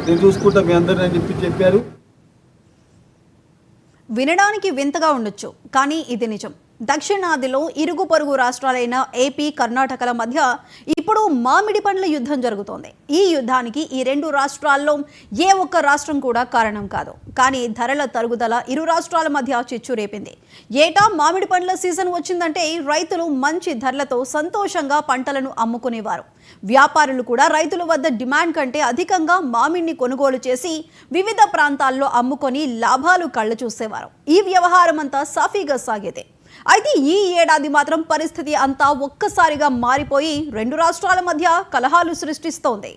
నేను చూసుకుంటా మీ అందరిని అని చెప్పారు. వినడానికి వింతగా ఉండొచ్చు, కానీ ఇది నిజం. దక్షిణాదిలో ఇరుగు పొరుగు రాష్ట్రాలైన ఏపీ, కర్ణాటకల మధ్య ఇప్పుడు మామిడి పండ్ల యుద్ధం జరుగుతోంది. ఈ యుద్ధానికి ఈ రెండు రాష్ట్రాల్లో ఏ ఒక్క రాష్ట్రం కూడా కారణం కాదు. కానీ ధరల తరుగుదల ఇరు రాష్ట్రాల మధ్య చిచ్చు రేపింది. ఏటా మామిడి పండ్ల సీజన్ వచ్చిందంటే రైతులు మంచి ధరలతో సంతోషంగా పంటలను అమ్ముకునేవారు. వ్యాపారులు కూడా రైతుల వద్ద డిమాండ్ కంటే అధికంగా మామిడిని కొనుగోలు చేసి వివిధ ప్రాంతాల్లో అమ్ముకొని లాభాలు కళ్ళ చూసేవారు. ఈ వ్యవహారం అంతా సాఫీగా సాగేదే. అయితే ఈ ఏడాది మాత్రం పరిస్థితి అంతా ఒక్కసారిగా మారిపోయి రెండు రాష్ట్రాల మధ్య కలహాలు సృష్టిస్తోంది.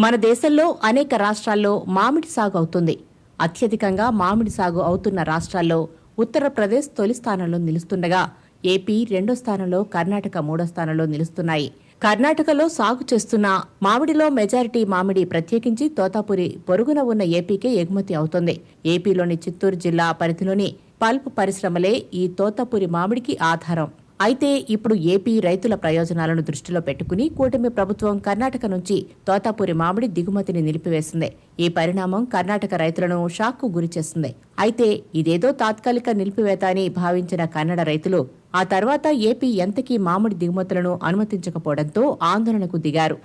మన దేశంలో అనేక రాష్ట్రాల్లో మామిడి సాగు అవుతుంది. అత్యధికంగా మామిడి సాగు అవుతున్న రాష్ట్రాల్లో ఉత్తరప్రదేశ్ తొలి స్థానంలో నిలుస్తుండగా ఏపీ రెండో స్థానంలో, కర్ణాటక మూడో స్థానంలో నిలుస్తున్నాయి. కర్ణాటకలో సాగు చేస్తున్న మామిడిలో మెజారిటీ మామిడి ప్రత్యేకించి తోతాపురి పొరుగున ఉన్న ఏపీకే ఎగుమతి అవుతోంది. ఏపీలోని చిత్తూరు జిల్లా పరిధిలోని పల్ప్ పరిశ్రమలే ఈ తోతాపురి మామిడికి ఆధారం. అయితే ఇప్పుడు ఏపీ రైతుల ప్రయోజనాలను దృష్టిలో పెట్టుకుని కూటమి ప్రభుత్వం కర్ణాటక నుంచి తోతాపురి మామిడి దిగుమతిని నిలిపివేసింది. ఈ పరిణామం కర్ణాటక రైతులను షాక్కు గురిచేస్తుంది. అయితే ఇదేదో తాత్కాలిక నిలిపివేత అని భావించిన కన్నడ రైతులు ఆ తర్వాత ఏపీ ఎంతకీ మామిడి దిగుమతులను అనుమతించకపోవడంతో ఆందోళనకు దిగారు.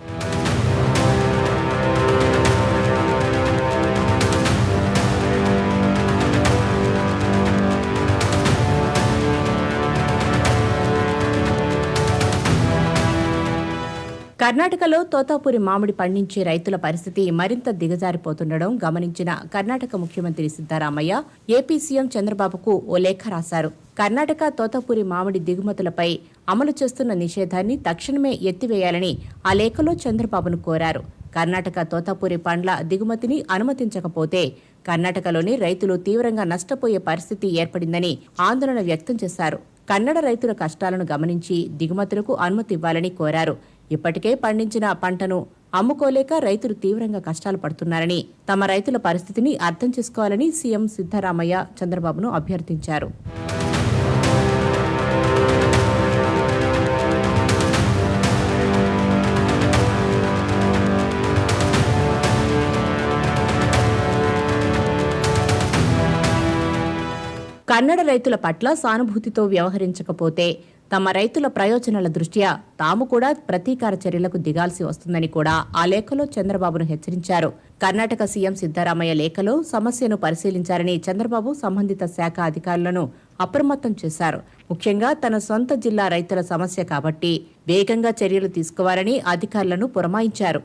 కర్ణాటకలో తోతాపురి మామిడి పండించే రైతుల పరిస్థితి మరింత దిగజారిపోతుండడం గమనించిన కర్ణాటక ముఖ్యమంత్రి సిద్ధరామయ్య ఏపీ సీఎం చంద్రబాబుకు ఓ లేఖ రాశారు. కర్ణాటక తోతాపురి మామిడి దిగుమతులపై అమలు చేస్తున్న నిషేధాన్ని తక్షణమే ఎత్తివేయాలని ఆ లేఖలో చంద్రబాబును కోరారు. కర్ణాటక తోతాపురి పండ్ల దిగుమతిని అనుమతించకపోతే కర్ణాటకలోని రైతులు తీవ్రంగా నష్టపోయే పరిస్థితి ఏర్పడిందని ఆందోళన వ్యక్తం చేశారు. కన్నడ రైతుల కష్టాలను గమనించి దిగుమతులకు అనుమతి ఇవ్వాలని కోరారు. ఇప్పటికే పండించిన పంటను అమ్ముకోలేక రైతులు తీవ్రంగా కష్టాలు పడుతున్నారని, తమ రైతుల పరిస్థితిని అర్థం చేసుకోవాలని సీఎం సిద్ధరామయ్య చంద్రబాబును అభ్యర్థించారు. కన్నడ రైతుల పట్ల సానుభూతితో వ్యవహరించకపోతే తమ రైతుల ప్రయోజనాల దృష్ట్యా తాము కూడా ప్రతీకార చర్యలకు దిగాల్సి వస్తుందని కూడా ఆ లేఖలో చంద్రబాబును హెచ్చరించారు. కర్ణాటక సీఎం సిద్ధరామయ్య లేఖలో సమస్యను పరిశీలించారని చంద్రబాబు సంబంధిత శాఖ అధికారులను అప్రమత్తం చేశారు. ముఖ్యంగా తన సొంత జిల్లా రైతుల సమస్య కాబట్టి వేగంగా చర్యలు తీసుకోవాలని అధికారులను పురమాయించారు.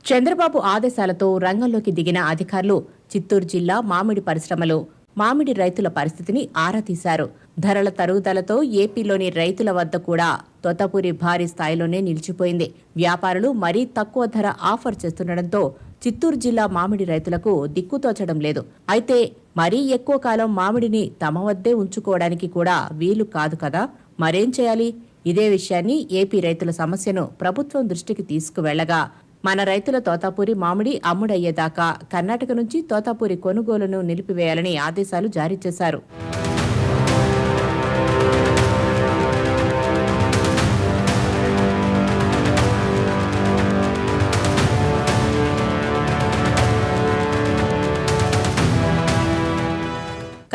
చంద్రబాబు ఆదేశాలతో రంగంలోకి దిగిన అధికారులు చిత్తూరు జిల్లా మామిడి పరిశ్రమలో మామిడి రైతుల పరిస్థితిని ఆరా తీశారు. ధరల తరుగుదలతో ఏపీలోని రైతుల వద్ద కూడా తోతాపురి భారీ స్థాయిలోనే నిలిచిపోయింది. వ్యాపారులు మరీ తక్కువ ధర ఆఫర్ చేస్తుండటంతో చిత్తూరు జిల్లా మామిడి రైతులకు దిక్కుతోచడం లేదు. అయితే మరీ ఎక్కువ కాలం మామిడిని తమ వద్దే ఉంచుకోవడానికి కూడా వీలు కాదు కదా, మరేం చేయాలి? ఇదే విషయాన్ని ఏపీ రైతుల సమస్యను ప్రభుత్వం దృష్టికి తీసుకువెళ్లగా మన రైతుల తోతాపురి మామిడి అమ్ముడయ్యేదాకా కర్ణాటక నుంచి తోతాపురి కొనుగోలును నిలిపివేయాలని ఆదేశాలు జారీ చేశారు.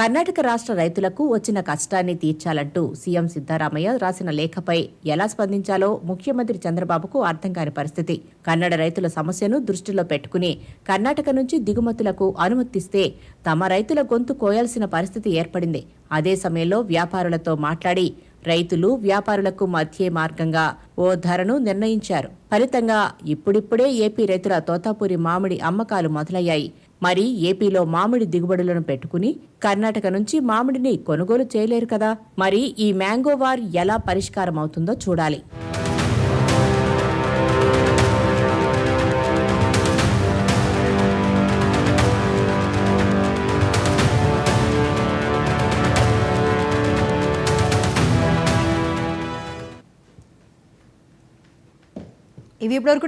కర్ణాటక రాష్ట్ర రైతులకు వచ్చిన కష్టాన్ని తీర్చాలంటూ సీఎం సిద్ధరామయ్య రాసిన లేఖపై ఎలా స్పందించాలో ముఖ్యమంత్రి చంద్రబాబుకు అర్థం కాని పరిస్థితి. కన్నడ రైతుల సమస్యను దృష్టిలో పెట్టుకుని కర్ణాటక నుంచి దిగుమతులకు అనుమతిస్తే తమ రైతుల గొంతు కోయాల్సిన పరిస్థితి ఏర్పడింది. అదే సమయంలో వ్యాపారులతో మాట్లాడి రైతులు వ్యాపారులకు మధ్య మార్గంగా ఓ ధరను నిర్ణయించారు. ఫలితంగా ఇప్పుడిప్పుడే ఏపీ రైతుల తోతాపురి మామిడి అమ్మకాలు మొదలయ్యాయి. మరి ఏపీలో మామిడి దిగుబడులను పెట్టుకుని కర్ణాటక నుంచి మామిడిని కొనుగోలు చేయలేరు కదా. మరి ఈ మ్యాంగో వార్ ఎలా పరిష్కారం అవుతుందో చూడాలి. ఇవి ఇప్పటివరకు